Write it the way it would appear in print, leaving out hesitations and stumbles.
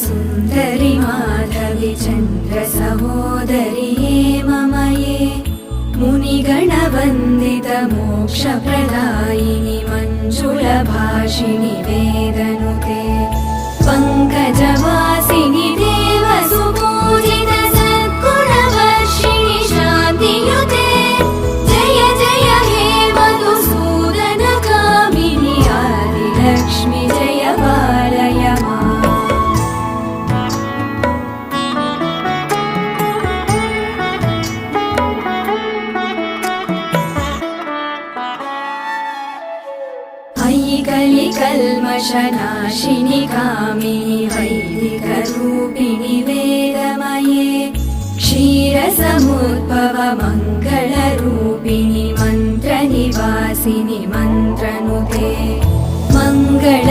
सुन्दरि माधवि चन्द्र सहोदरि हेममये मुनिगणवन्दित मोक्षप्रदायिनि मञ्जुलभाषिणि वेदनुते पङ्कजवासिनि देवसुपूजित सद्गुणवर्षिणि शान्तियुते जय जय हे मधुसूदन कामिनि आदिलक्ष्मि जय पालय माम्। कलिकल्मषनाशिनि कामिनि वैदिकरूपिणि वेदमये क्षीरसमुद्भव मङ्गलरूपिणि मन्त्रनिवासिनि मन्त्रनुते मङ्गल